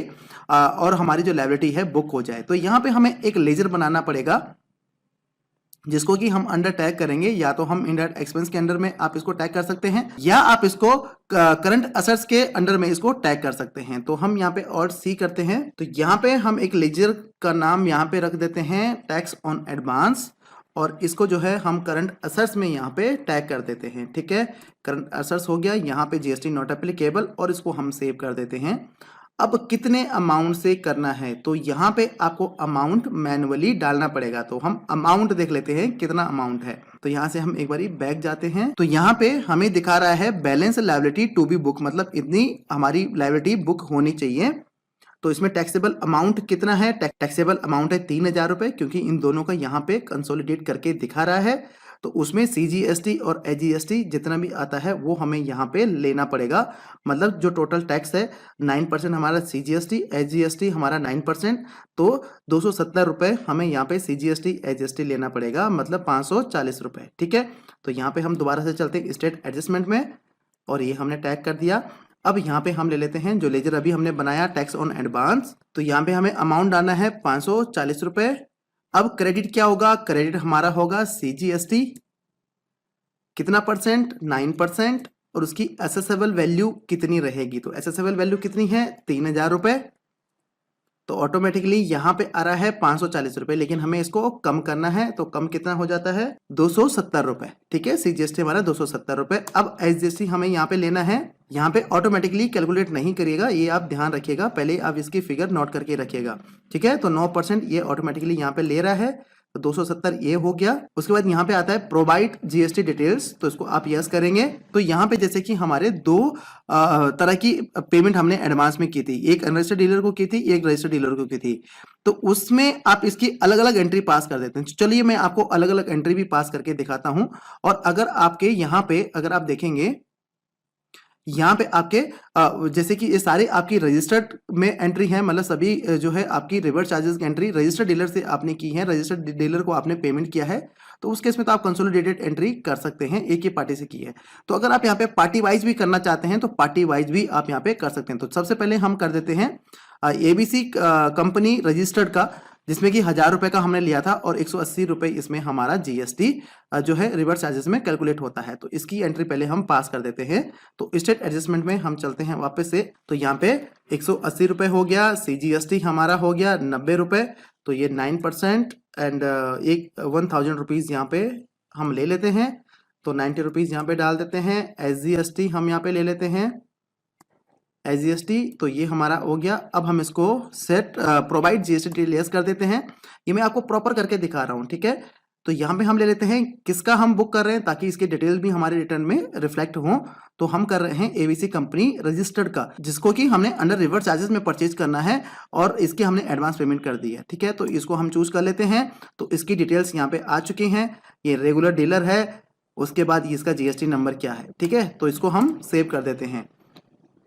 और हमारी जो लायबिलिटी है बुक हो जाए। तो यहाँ पे हमें एक लेजर बनाना पड़ेगा जिसको कि हम अंडर टैग करेंगे, या तो हम इनडायरेक्ट एक्सपेंस के अंडर में आप इसको टैग कर सकते हैं, या आप इसको करंट असेट्स के अंडर में इसको टैग कर सकते हैं। तो हम यहाँ पे ऑल्ट C करते हैं। तो यहाँ पे हम एक लेजर का नाम यहाँ पे रख देते हैं टैक्स ऑन एडवांस, और इसको जो है हम करंट असेट्स में यहाँ पे टैग कर देते हैं। ठीक है, करंट असेट्स हो गया, यहाँ पे GST नॉट एप्लीकेबल और इसको हम सेव कर देते हैं। अब कितने अमाउंट से करना है, तो यहाँ पे आपको अमाउंट मैनुअली डालना पड़ेगा। तो हम अमाउंट देख लेते हैं कितना अमाउंट है। तो यहाँ से हम एक बारी बैक जाते हैं, तो यहाँ पे हमें दिखा रहा है balance liability to be book, मतलब इतनी हमारी लायबिलिटी बुक होनी चाहिए। तो इसमें टैक्सेबल अमाउंट कितना है, टैक्सेबल अमाउंट है 3,000 रुपए, क्योंकि इन दोनों का यहाँ पे कंसोलिडेट करके दिखा रहा है। तो उसमें CGST और HGST जितना भी आता है वो हमें यहाँ पे लेना पड़ेगा। मतलब जो टोटल टैक्स है 9% हमारा CGST, HGST हमारा 9%, तो 270 रुपए हमें यहाँ पे CGST HGST लेना पड़ेगा, मतलब 540 रुपए। ठीक है, तो यहाँ पे हम दोबारा से चलते हैं स्टेट एडजस्टमेंट में, और ये हमने टैग कर दिया। अब यहाँ पे हम ले लेते हैं जो लेजर अभी हमने बनाया टैक्स ऑन एडवांस। तो यहाँ पे हमें अमाउंट डालना है 540 रुपए। अब क्रेडिट क्या होगा, क्रेडिट हमारा होगा CGST, कितना परसेंट, 9%, और उसकी एसेसेबल वैल्यू कितनी रहेगी, तो एसेसेबल वैल्यू कितनी है, 3,000 रुपए। तो ऑटोमेटिकली यहाँ पे आ रहा है 540 रुपए, लेकिन हमें इसको कम करना है, तो कम कितना हो जाता है, 270 रुपए। ठीक है, CGST हमारा 270 रुपए। अब HGST हमें यहाँ पे लेना है, यहाँ पे ऑटोमेटिकली कैलकुलेट नहीं करिएगा, ये आप ध्यान रखिएगा, पहले आप इसकी फिगर नोट करके रखिएगा। ठीक है, तो 9% ये ऑटोमेटिकली यहाँ पे ले रहा है, तो 270 ये हो गया। उसके बाद यहाँ पे आता है प्रोवाइड GST डिटेल्स, तो इसको आप यस करेंगे। तो यहाँ पे जैसे कि हमारे दो तरह की पेमेंट हमने एडवांस में की थी, एक अनरजिस्टर्ड डीलर को की थी, एक रजिस्टर्ड डीलर को की थी। तो उसमें आप इसकी अलग अलग एंट्री पास कर देते हैं। चलिए मैं आपको अलग अलग एंट्री भी पास करके दिखाता हूं। और अगर आपके यहाँ पे अगर आप देखेंगे, यहाँ पे आपके जैसे कि ये सारे आपकी रजिस्टर्ड में एंट्री है, मतलब सभी जो है आपकी रिवर्स चार्जेस की एंट्री रजिस्टर्ड डीलर से आपने की है, रजिस्टर्ड डीलर को आपने पेमेंट किया है, तो उस केस में तो आप कंसोलिडेटेड एंट्री कर सकते हैं, एक ही पार्टी से की है। तो अगर आप यहाँ पे पार्टी वाइज भी करना चाहते हैं तो पार्टी वाइज भी आप यहाँ पे कर सकते हैं। तो सबसे पहले हम कर देते हैं ABC कंपनी रजिस्टर्ड का, जिसमें कि 1,000 रुपए का हमने लिया था, और 180 रुपए इसमें हमारा GST जो है रिवर्स चार्जेस में कैलकुलेट होता है। तो इसकी एंट्री पहले हम पास कर देते हैं। तो स्टेट एडजस्टमेंट में हम चलते हैं वापस से, तो यहाँ पे 180 रुपए हो गया, CGST हमारा हो गया 90 रुपए, तो ये 9% एंड एक 1,000 रुपीज यहाँ पे हम ले लेते हैं, तो 90 रुपीज यहाँ पे डाल देते हैं। SGST हम यहाँ पे ले लेते हैं, SGST, तो ये हमारा हो गया। अब हम इसको सेट प्रोवाइड GST डिटेल्स कर देते हैं। ये मैं आपको प्रॉपर करके दिखा रहा हूँ, ठीक है। तो यहाँ पे हम ले लेते हैं किसका हम बुक कर रहे हैं, ताकि इसके डिटेल भी हमारे रिटर्न में रिफ्लेक्ट हो। तो हम कर रहे हैं ABC कंपनी रजिस्टर्ड का, जिसको कि हमने अंडर रिवर्स चार्जेस में परचेज करना है, और इसके हमने एडवांस पेमेंट कर दी है। ठीक है, तो इसको हम चूज कर लेते हैं। तो इसकी डिटेल्स यहाँ पे आ चुकी हैं, ये रेगुलर डीलर है, उसके बाद इसका GST नंबर क्या है। ठीक है, तो इसको हम सेव कर देते हैं।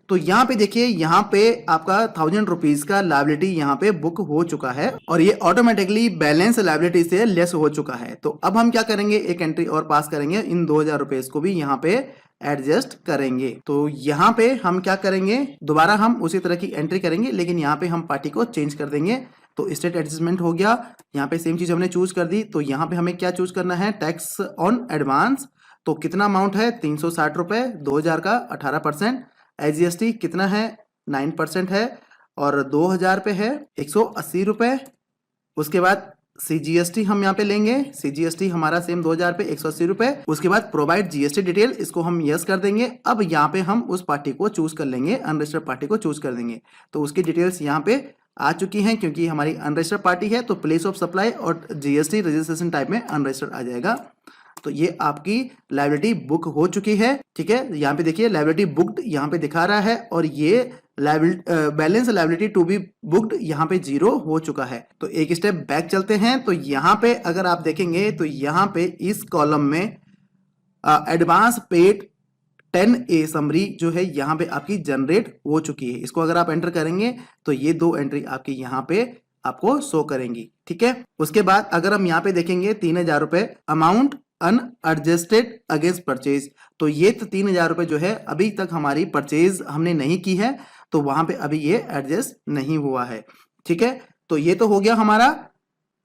तो यहाँ पे देखिए, यहाँ पे आपका 1,000 रुपीज का लायबिलिटी यहाँ पे बुक हो चुका है, और ये ऑटोमेटिकली बैलेंस लायबिलिटी से लेस हो चुका है। तो अब हम क्या करेंगे, एक एंट्री और पास करेंगे, इन 2,000 रुपीज को भी यहाँ पे एडजस्ट करेंगे। तो यहाँ पे हम क्या करेंगे, दोबारा हम उसी तरह की एंट्री करेंगे, लेकिन यहाँ पे हम पार्टी को चेंज कर देंगे। तो स्टेट एडजस्टमेंट हो गया, यहाँ पे सेम चीज हमने चूज कर दी। तो यहाँ पे हमें क्या चूज करना है, टैक्स ऑन एडवांस, तो कितना अमाउंट है, 360 रुपए, 2,000 का 18%। SGST कितना है, 9% है, और 2,000 पे है 180 रुपए। उसके बाद CGST हम यहाँ पे लेंगे, CGST हमारा सेम 2,000 पे 180 रुपए। उसके बाद प्रोवाइड GST डिटेल, इसको हम यस कर देंगे। अब यहाँ पे हम उस पार्टी को चूज कर लेंगे, अनरजिस्टर्ड पार्टी को चूज कर देंगे। तो उसकी डिटेल्स यहाँ पे आ चुकी हैं, क्योंकि हमारी अनरजिस्टर्ड पार्टी है, तो प्लेस ऑफ सप्लाई और GST रजिस्ट्रेशन टाइप में अनरजिस्टर्ड आ जाएगा। तो ये आपकी लायबिलिटी बुक हो चुकी है। ठीक है, यहाँ पे देखिए लायबिलिटी बुक्ड यहाँ पे दिखा रहा है, और ये balance liability to be booked यहाँ पे 0 हो चुका है। तो एक स्टेप बैक चलते हैं। तो यहाँ पे अगर आप देखेंगे, तो यहाँ पे इस कॉलम में एडवांस पेड 10A समरी जो है यहाँ पे आपकी जनरेट हो चुकी है। इसको अगर आप एंटर करेंगे तो ये 2 एंट्री आपकी यहाँ पे आपको शो करेंगी। ठीक है, उसके बाद अगर हम यहाँ पे देखेंगे 3,000 रुपए अमाउंट अनएडजस्टेड अगेंस्ट परचेज, तो ये तो 3,000 रुपए जो है अभी तक हमारी परचेज हमने नहीं की है, तो वहां पे अभी ये एडजस्ट नहीं हुआ है। ठीक है, तो ये तो हो गया हमारा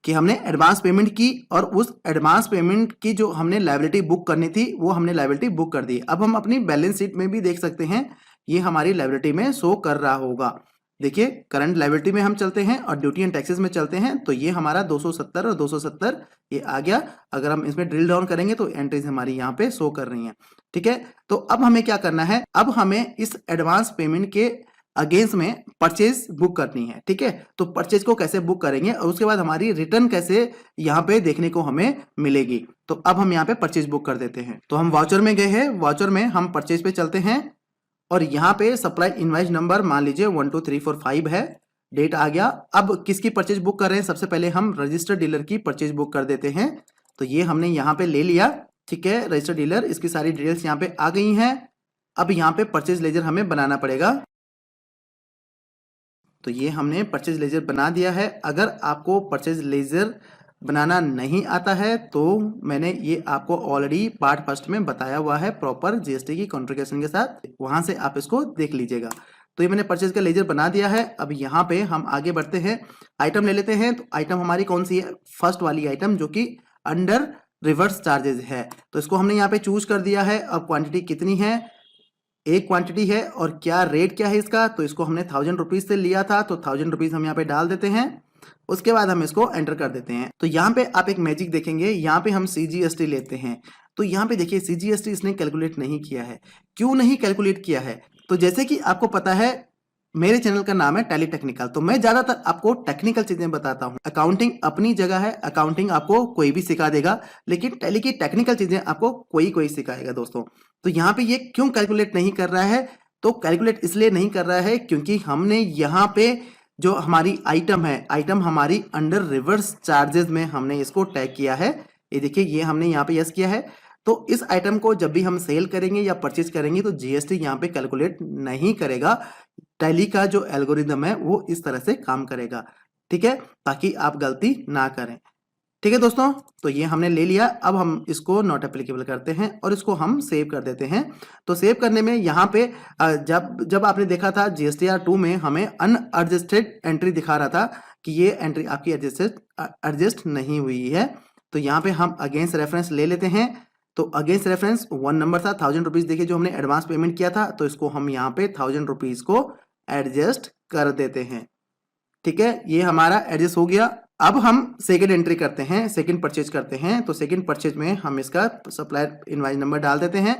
कि हमने एडवांस पेमेंट की, और उस एडवांस पेमेंट की जो हमने लायबिलिटी बुक करनी थी वो हमने लायबिलिटी बुक कर दी। अब हम अपनी बैलेंस शीट में भी देख सकते हैं, ये हमारी लायबिलिटी में शो कर रहा होगा। देखिए करंट लायबिलिटी में हम चलते हैं और ड्यूटी एंड टैक्सेस में चलते हैं, तो ये हमारा 270 और 270 ये आ गया। अगर हम इसमें ड्रिल डाउन करेंगे तो एंट्रीज हमारी यहाँ पे शो कर रही हैं। ठीक है, तो अब हमें क्या करना है, अब हमें इस एडवांस पेमेंट के अगेंस्ट में परचेज बुक करनी है। ठीक है, तो परचेज को कैसे बुक करेंगे और उसके बाद हमारी रिटर्न कैसे यहाँ पे देखने को हमें मिलेगी। तो अब हम यहाँ पे परचेज बुक कर देते हैं। तो हम वाउचर में गए हैं, वाउचर में हम परचेज पे चलते हैं और यहाँ पे सप्लाई इनवाइस नंबर मान लीजिए 12345 है, डेट आ गया। अब किसकी परचेज बुक कर रहे हैं, सबसे पहले हम रजिस्टर्ड डीलर की परचेज बुक कर देते हैं। तो ये हमने यहाँ पे ले लिया। ठीक है, रजिस्टर्ड डीलर, इसकी सारी डिटेल्स यहाँ पे आ गई हैं। अब यहाँ पे परचेज लेजर हमें बनाना पड़ेगा। तो ये हमने परचेज लेजर बना दिया है। अगर आपको परचेज लेजर बनाना नहीं आता है तो मैंने ये आपको ऑलरेडी पार्ट फर्स्ट में बताया हुआ है प्रॉपर जीएसटी की कॉन्फ़िगरेशन के साथ, वहां से आप इसको देख लीजिएगा। तो ये मैंने परचेज का लेजर बना दिया है। अब यहाँ पे हम आगे बढ़ते हैं, आइटम ले लेते हैं। तो आइटम हमारी कौन सी है, फर्स्ट वाली आइटम जो कि अंडर रिवर्स चार्जेस है। तो इसको हमने यहाँ पे चूज कर दिया है। अब क्वांटिटी कितनी है, एक क्वांटिटी है और क्या रेट क्या है इसका, तो इसको हमने 1000 रुपीज से लिया था, तो 1000 रुपीज हम यहाँ पे डाल देते हैं। उसके बाद हम इसको एंटर कर देते हैं। तो यहाँ पे आप एक मैजिक देखेंगे, यहाँ पे हम CGST लेते हैं। तो यहाँ पे देखिए CGST इसने कैलकुलेट नहीं किया है। क्यों नहीं कैलकुलेट किया है, तो जैसे कि आपको पता है मेरे चैनल का नाम है टैली टेक्निकल, तो मैं ज्यादातर आपको टेक्निकल चीजें बताता हूँ। अकाउंटिंग अपनी जगह है, अकाउंटिंग आपको कोई भी सिखा देगा, लेकिन टैली की टेक्निकल चीजें आपको कोई सिखाएगा दोस्तों। तो यहाँ पे ये क्यों कैलकुलेट नहीं कर रहा है, तो कैलकुलेट इसलिए नहीं कर रहा है क्योंकि हमने यहाँ पे जो हमारी आइटम है, आइटम हमारी अंडर रिवर्स चार्जेस में हमने इसको टैग किया है। ये देखिए, ये हमने यहाँ पे यस किया है। तो इस आइटम को जब भी हम सेल करेंगे या परचेज करेंगे तो जीएसटी यहाँ पे कैलकुलेट नहीं करेगा। टैली का जो एल्गोरिदम है वो इस तरह से काम करेगा। ठीक है, ताकि आप गलती ना करें। ठीक है दोस्तों, तो ये हमने ले लिया। अब हम इसको नॉट एप्लीकेबल करते हैं और इसको हम सेव कर देते हैं। तो सेव करने में यहाँ पे जब आपने देखा था GSTR 2 में हमें अनएडजस्टेड एंट्री दिखा रहा था कि ये एंट्री आपकी एडजस्ट नहीं हुई है। तो यहाँ पे हम अगेंस्ट रेफरेंस ले लेते हैं। तो अगेंस्ट रेफरेंस 1 नंबर था, 1000 रुपीज देखिए जो हमने एडवांस पेमेंट किया था, तो इसको हम यहाँ पे 1000 रुपीज को एडजस्ट कर देते हैं। ठीक है, ये हमारा एडजस्ट हो गया। अब हम सेकंड एंट्री करते हैं, सेकंड परचेज करते हैं। तो सेकंड परचेज में हम इसका सप्लायर इनवाइस नंबर डाल देते हैं।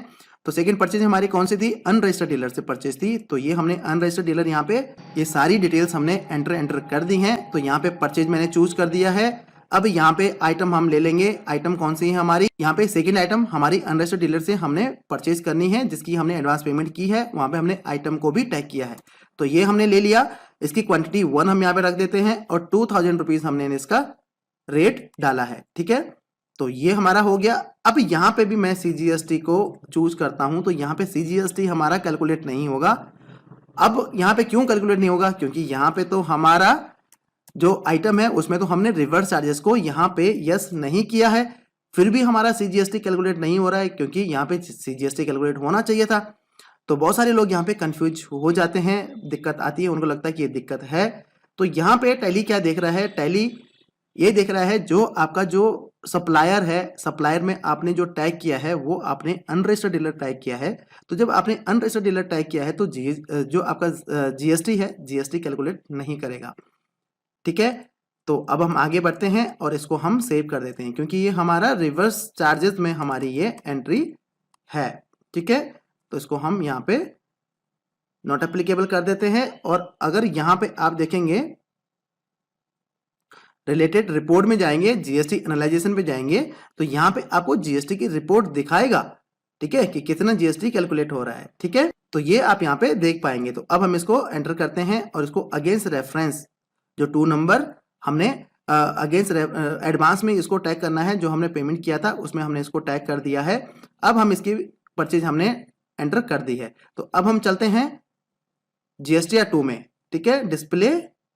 तो सेकंड परचेज हमारी कौन सी थी, अनरजिस्टर्ड डीलर से परचेज थी। तो ये हमने अनरजिस्टर्ड डीलर यहाँ पे ये सारी डिटेल्स हमने एंटर कर दी हैं। तो यहाँ पे परचेज मैंने चूज कर दिया है। अब यहाँ पे आइटम हम ले लेंगे, आइटम कौन सी है हमारी, यहाँ पे सेकंड आइटम हमारी अनरजिस्टर्ड डीलर से हमने परचेज करनी है, जिसकी हमने एडवांस पेमेंट की है। वहां पे हमने आइटम को भी टैग किया है। तो ये हमने ले लिया। इसकी क्वांटिटी 1 हम यहाँ पे रख देते हैं और 2000 रुपीज हमने इसका रेट डाला है। ठीक है, तो ये हमारा हो गया। अब यहाँ पे भी मैं CGST को चूज करता हूं, तो यहाँ पे CGST हमारा कैलकुलेट नहीं होगा। अब यहाँ पे क्यों कैलकुलेट नहीं होगा, क्योंकि यहाँ पे तो हमारा जो आइटम है उसमें तो हमने रिवर्स चार्जेस को यहाँ पे यस नहीं किया है, फिर भी हमारा CGST कैलकुलेट नहीं हो रहा है, क्योंकि यहाँ पे CGST कैलकुलेट होना चाहिए था। तो बहुत सारे लोग यहाँ पे कंफ्यूज हो जाते हैं, दिक्कत आती है, उनको लगता है कि ये दिक्कत है। तो यहाँ पे टैली क्या देख रहा है, टैली ये देख रहा है जो आपका जो सप्लायर है, सप्लायर में आपने जो टैग किया है वो आपने अनरजिस्टर्ड डीलर टैग किया है। तो जब आपने अनरजिस्टर्ड डीलर टैग किया है तो जो आपका GST है, GST कैलकुलेट नहीं करेगा। ठीक है, तो अब हम आगे बढ़ते हैं और इसको हम सेव कर देते हैं, क्योंकि ये हमारा रिवर्स चार्जेस में हमारी ये एंट्री है। ठीक है, तो इसको हम यहाँ पे नॉट एप्लीकेबल कर देते हैं। और अगर यहाँ पे आप देखेंगे रिलेटेड रिपोर्ट में जाएंगे, GST एनालाइजेशन पे जाएंगे, तो यहाँ पे आपको GST की रिपोर्ट दिखाएगा। ठीक है, कि कितना GST कैलकुलेट हो रहा है। ठीक है, तो ये आप यहाँ पे देख पाएंगे। तो अब हम इसको एंटर करते हैं और इसको अगेंस्ट रेफरेंस जो 2 नंबर हमने अगेंस्ट एडवांस में इसको टैग करना है, जो हमने पेमेंट किया था उसमें हमने इसको टैग कर दिया है। अब हम इसकी परचेज हमने एंटर कर दी है। तो अब हम चलते हैं GSTR 2 में। ठीक है, डिस्प्ले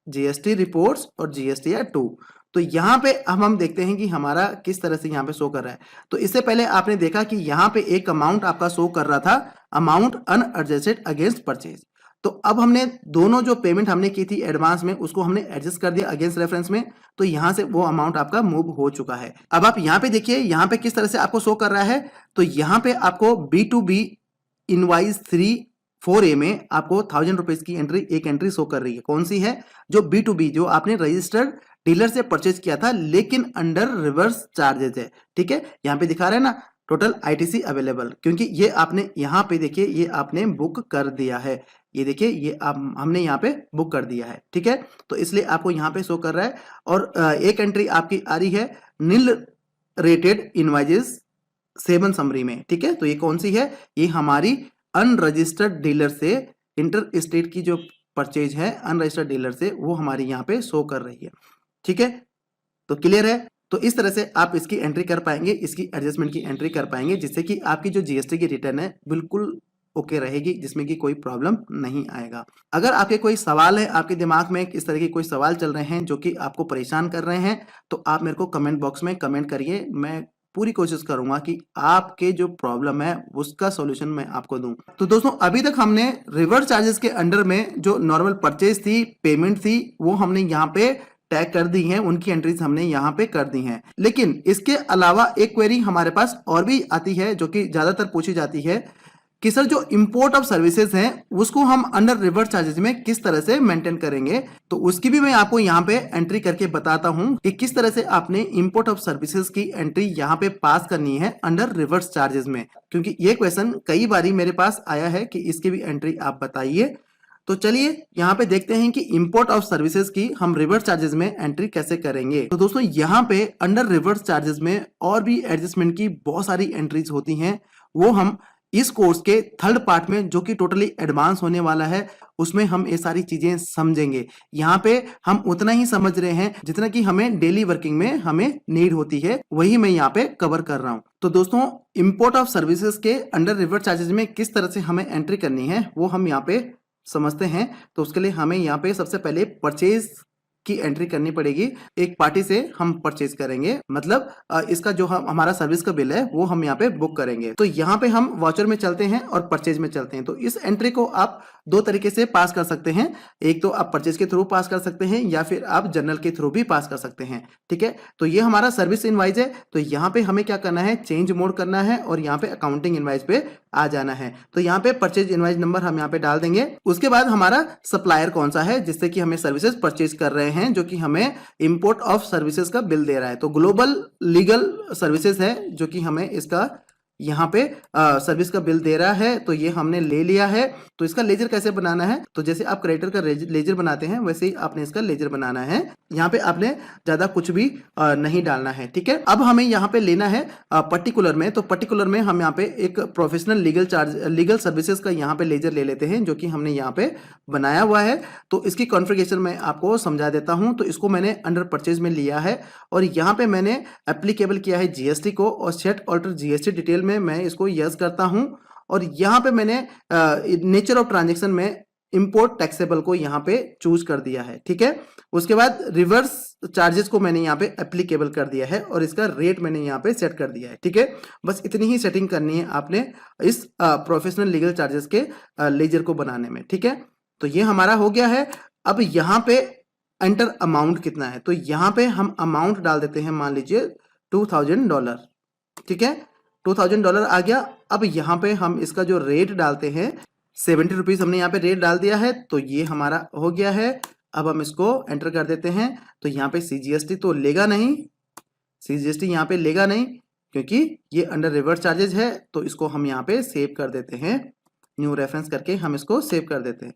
GST रिपोर्ट्स और GSTR 2। तो यहाँ पे अब हम देखते हैं कि हमारा किस तरह से यहाँ पे शो कर रहा है। तो इससे पहले आपने देखा कि यहाँ पे एक अमाउंट आपका शो कर रहा था, अमाउंट अनएडजस्टेड अगेंस्ट परचेज। तो अब हमने दोनों जो पेमेंट हमने की थी एडवांस में उसको हमने एडजस्ट कर दिया अगेंस्ट रेफरेंस में। तो यहाँ से वो अमाउंट आपका मूव हो चुका है। अब आप यहाँ पे देखिए, यहाँ पे किस तरह से आपको शो कर रहा है। तो यहाँ पे आपको B2B इनवाइस 3/4A में आपको 1000 रुपीज की एक एंट्री शो कर रही है। कौन सी है, जो B2B जो आपने रजिस्टर्ड डीलर से परचेज किया था लेकिन अंडर रिवर्स चार्जेस है। ठीक है, यहाँ पे दिखा रहा है ना टोटल ITC अवेलेबल, क्योंकि ये आपने यहाँ पे देखिए ये आपने बुक कर दिया है। ये देखिए ये आप हमने यहाँ पे बुक कर दिया है, ठीक है। तो इसलिए आपको यहाँ पे शो कर रहा है। और एक एंट्री आपकी आ रही है नील रेटेड इनवाइजेस 7 समरी में, ठीक है। तो ये कौन सी है? ये हमारी अनरजिस्टर्ड डीलर से इंटर स्टेट की जो परचेज है अनरजिस्टर्ड डीलर से, वो हमारी यहाँ पे शो कर रही है, ठीक है। तो क्लियर है। तो इस तरह से आप इसकी एंट्री कर पाएंगे, इसकी एडजस्टमेंट की एंट्री कर पाएंगे, जिससे कि आपकी जो जीएसटी की रिटर्न है बिल्कुल ओके रहेगी, जिसमें कि कोई प्रॉब्लम नहीं आएगा। अगर आपके कोई सवाल है, आपके दिमाग में इस तरह के कोई सवाल चल रहे हैं जो कि आपको परेशान कर रहे हैं, तो आप मेरे को कमेंट बॉक्स में कमेंट करिए। मैं पूरी कोशिश करूंगा कि आपके जो प्रॉब्लम है उसका सॉल्यूशन मैं आपको दूं। तो दोस्तों अभी तक हमने रिवर्स चार्जेस के अंडर में जो नॉर्मल परचेज थी, पेमेंट थी, वो हमने यहाँ पे टैग कर दी हैं, उनकी एंट्रीज हमने यहाँ पे कर दी हैं। लेकिन इसके अलावा एक क्वेरी हमारे पास और भी आती है जो कि ज्यादातर पूछी जाती है कि सर जो इंपोर्ट ऑफ सर्विसेज हैं उसको हम अंडर रिवर्स चार्जेस में किस तरह से मेंटेन करेंगे। तो उसकी भी मैं आपको यहाँ पे एंट्री करके बताता हूँ कि किस तरह से आपने इंपोर्ट ऑफ सर्विसेज की एंट्री यहाँ पे पास करनी है अंडर रिवर्स चार्जेस में, क्योंकि ये क्वेश्चन कई बारी मेरे पास आया है कि इसकी भी एंट्री आप बताइए। तो चलिए यहाँ पे देखते हैं कि इंपोर्ट ऑफ सर्विसेज की हम रिवर्स चार्जेस में एंट्री कैसे करेंगे। तो दोस्तों यहाँ पे अंडर रिवर्स चार्जेस में और भी एडजस्टमेंट की बहुत सारी एंट्रीज होती हैं, वो हम इस कोर्स के थर्ड पार्ट में जो कि टोटली एडवांस होने वाला है उसमें हम ये सारी चीजें समझेंगे। यहाँ पे हम उतना ही समझ रहे हैं जितना कि हमें डेली वर्किंग में हमें नीड होती है, वही मैं यहाँ पे कवर कर रहा हूँ। तो दोस्तों इंपोर्ट ऑफ सर्विसेज के अंडर रिवर्स चार्जेस में किस तरह से हमें एंट्री करनी है वो हम यहाँ पे समझते हैं। तो उसके लिए हमें यहाँ पे सबसे पहले परचेज की एंट्री करनी पड़ेगी। एक पार्टी से हम परचेज करेंगे, मतलब इसका जो हमारा सर्विस का बिल है वो हम यहाँ पे बुक करेंगे। तो यहाँ पे हम वाउचर में चलते हैं और परचेज में चलते हैं। तो इस एंट्री को आप दो तरीके से पास कर सकते हैं, एक तो आप परचेज के थ्रू पास कर सकते हैं या फिर आप जर्नल के थ्रू भी पास कर सकते हैं, ठीक है। तो ये हमारा सर्विस इनवाइस है। तो यहाँ पे हमें क्या करना है, चेंज मोड करना है और यहाँ पे अकाउंटिंग इनवाइस पे आ जाना है। तो यहाँ पे परचेज इनवाइस नंबर हम यहाँ पे डाल देंगे। उसके बाद हमारा सप्लायर कौन सा है जिससे कि हमें सर्विसेज परचेज कर रहे हैं, जो कि हमें इंपोर्ट ऑफ सर्विसेज का बिल दे रहा है। तो ग्लोबल लीगल सर्विसेज है जो कि हमें इसका यहाँ पे सर्विस का बिल दे रहा है। तो ये हमने ले लिया है। तो इसका लेजर कैसे बनाना है, तो जैसे आप क्रेडिटर का लेजर बनाते हैं वैसे ही आपने इसका लेजर बनाना है। यहाँ पे आपने ज्यादा कुछ भी नहीं डालना है, ठीक है। अब हमें यहाँ पे लेना है पर्टिकुलर में। तो पर्टिकुलर में हम यहाँ पे एक प्रोफेशनल लीगल सर्विसेज का यहाँ पे लेजर ले लेते हैं जो कि हमने यहाँ पे बनाया हुआ है। तो इसकी कॉन्फ़िगरेशन मैं आपको समझा देता हूँ। तो इसको मैंने अंडर परचेज में लिया है और यहाँ पे मैंने एप्लीकेबल किया है जीएसटी को और सेट ऑल्टर जीएसटी डिटेल में मैं इसको यस करता हूं। और यहां पे मैंने नेचर ऑफ ट्रांजैक्शन में इंपोर्ट टैक्सेबल को यहां पे चूज कर दिया है, ठीक है। उसके बाद रिवर्स चार्जेस को मैंने यहां पे एप्लीकेबल कर दिया है और इसका रेट मैंने यहां पे सेट कर दिया है, ठीक है। बस इतनी ही सेटिंग करनी है आपने इस प्रोफेशनल लीगल चार्जेस के लेजर को बनाने में, ठीक है। तो ये हमारा हो गया है। अब यहां पे एंटर अमाउंट कितना है, तो यहां पे हम अमाउंट डाल देते हैं, मान लीजिए $2000, ठीक है। $2000 आ गया। अब यहाँ पे हम इसका जो रेट डालते हैं 70 रुपीज हमने यहाँ पे रेट डाल दिया है। तो ये हमारा हो गया है। अब हम इसको एंटर कर देते हैं। तो यहाँ पे सीजीएसटी तो लेगा नहीं, सीजीएसटी यहाँ पे लेगा नहीं क्योंकि ये अंडर रिवर्स चार्जेस है। तो इसको हम यहाँ पे सेव कर देते हैं, न्यू रेफरेंस करके हम इसको सेव कर देते हैं।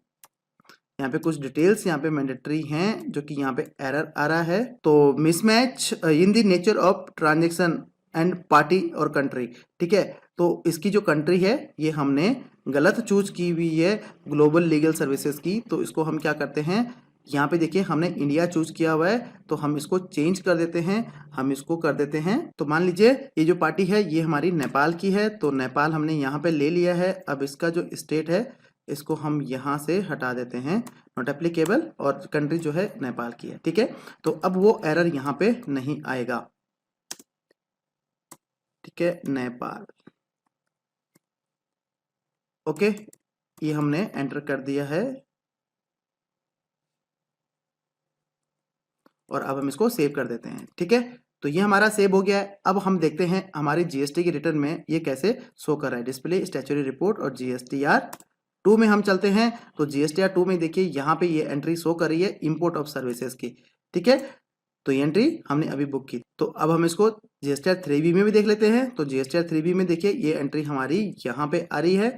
यहाँ पे कुछ डिटेल्स यहाँ पे मैंडेटरी हैं जो कि यहाँ पे एरर आ रहा है। तो mismatch in the nature of transaction and party और कंट्री, ठीक है। तो इसकी जो कंट्री है ये हमने गलत चूज की हुई है ग्लोबल लीगल सर्विसेज की। तो इसको हम क्या करते हैं, यहाँ पे देखिए हमने इंडिया चूज किया हुआ है। तो हम इसको चेंज कर देते हैं, हम इसको कर देते हैं। तो मान लीजिए ये जो पार्टी है ये हमारी नेपाल की है। तो नेपाल हमने यहाँ पे ले लिया है। अब इसका जो स्टेट है इसको हम यहाँ से हटा देते हैं, नॉट एप्लीकेबल, और कंट्री जो है नेपाल की है, ठीक है। तो अब वो एरर यहाँ पे नहीं आएगा, ठीक है, नेपाल। ओके, ये हमने एंटर कर दिया है और अब हम इसको सेव कर देते हैं, ठीक है। तो ये हमारा सेव हो गया है। अब हम देखते हैं हमारी जीएसटी की रिटर्न में ये कैसे शो कर रहा है। डिस्प्ले स्टैट्यूटरी रिपोर्ट और जीएसटीआर 2 में हम चलते हैं। तो जीएसटीआर 2 में देखिए यहाँ पे ये एंट्री शो कर रही है इंपोर्ट ऑफ सर्विसेज की, ठीक है। तो ये एंट्री हमने अभी बुक की। तो अब हम इसको जीएसटीआर 3B में भी देख लेते हैं। तो जीएसटीआर 3B में देखिए ये एंट्री हमारी यहाँ पे आ रही है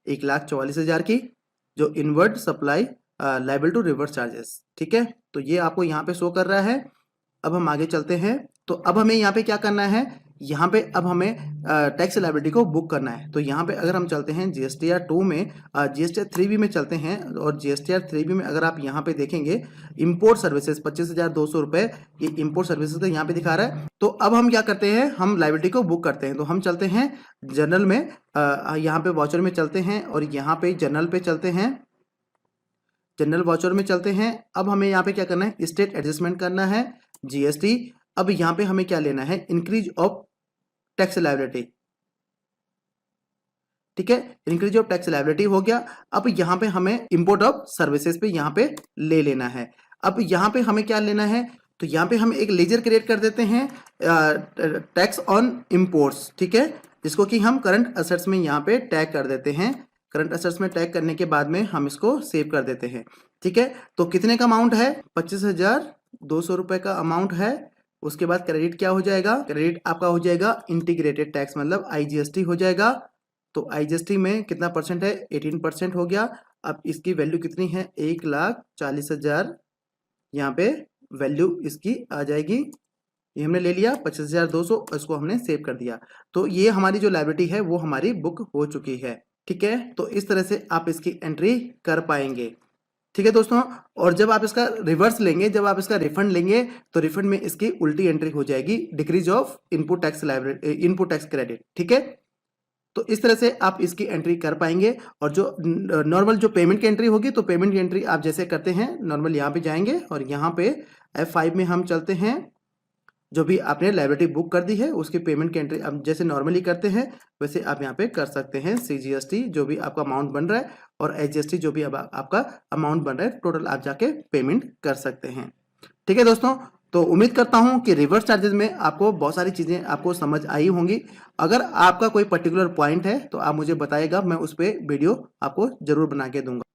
1,44,000 की, जो inward supply liable to reverse charges, ठीक है। तो ये आपको यहाँ पे शो कर रहा है। अब हम आगे चलते हैं। तो अब हमें यहाँ पे क्या करना है, यहाँ पे अब हमें टैक्स लायबिलिटी को बुक करना है। तो यहाँ पे अगर हम चलते हैं जीएसटीआर 2 में, जीएसटीआर 3B में चलते हैं, और जीएसटीआर 3B में अगर आप यहाँ पे देखेंगे इंपोर्ट सर्विसेज 25,200 रुपये, ये इंपोर्ट सर्विसेज का यहाँ पे दिखा रहा है। तो अब हम क्या करते हैं, हम लायबिलिटी को बुक करते हैं। तो हम चलते हैं जनरल में, यहाँ पे वाउचर में चलते हैं, और यहाँ पे जनरल पे चलते हैं, जनरल वाउचर में चलते हैं। अब हमें यहाँ पे क्या करना है, स्टेट एडजस्टमेंट करना है, जीएसटी। अब यहाँ पे हमें क्या लेना है, इंक्रीज ऑफ टैक्स लायबिलिटी, ठीक है। इंक्रीज ऑफ टैक्स लायबिलिटी हो गया। अब यहाँ पे हमें इंपोर्ट ऑफ सर्विसेज पे यहाँ पे ले लेना है। अब यहाँ पे हमें क्या लेना है, तो यहाँ पे हम एक लेजर क्रिएट कर देते हैं, टैक्स ऑन इंपोर्ट्स, ठीक है, जिसको कि हम करंट असेट्स में यहाँ पे टैग कर देते हैं। करंट असेट्स में टैग करने के बाद में हम इसको सेव कर देते हैं, ठीक है। तो कितने का अमाउंट है, 25,200 रुपये का अमाउंट है। उसके बाद क्रेडिट क्या हो जाएगा, क्रेडिट आपका हो जाएगा इंटीग्रेटेड टैक्स, मतलब आईजीएसटी हो जाएगा। तो आईजीएसटी में कितना परसेंट है, 18% हो गया। अब इसकी वैल्यू कितनी है, 1,40,000 यहाँ पे वैल्यू इसकी आ जाएगी। ये हमने ले लिया 25,200, इसको हमने सेव कर दिया। तो ये हमारी जो लायबिलिटी है वो हमारी बुक हो चुकी है, ठीक है। तो इस तरह से आप इसकी एंट्री कर पाएंगे, ठीक है दोस्तों। और जब आप इसका रिवर्स लेंगे, जब आप इसका रिफंड लेंगे, तो रिफंड में इसकी उल्टी एंट्री हो जाएगी, decrease of input tax liability, input tax credit, ठीक है। तो इस तरह से आप इसकी एंट्री कर पाएंगे। और जो नॉर्मल जो पेमेंट की एंट्री होगी, तो पेमेंट की एंट्री आप जैसे करते हैं नॉर्मल, यहाँ पे जाएंगे और यहाँ पे F5 में हम चलते हैं। जो भी आपने लायबिलिटी बुक कर दी है उसकी पेमेंट की एंट्री अब जैसे नॉर्मली करते हैं वैसे आप यहाँ पे कर सकते हैं। CGST जो भी आपका अमाउंट बन रहा है, और HGST जो भी अब आपका अमाउंट बन रहा है, टोटल आप जाके पेमेंट कर सकते हैं, ठीक है दोस्तों। तो उम्मीद करता हूं कि रिवर्स चार्जेस में आपको बहुत सारी चीज़ें आपको समझ आई होंगी। अगर आपका कोई पर्टिकुलर पॉइंट है तो आप मुझे बताइएगा, मैं उस पर वीडियो आपको जरूर बना के दूंगा।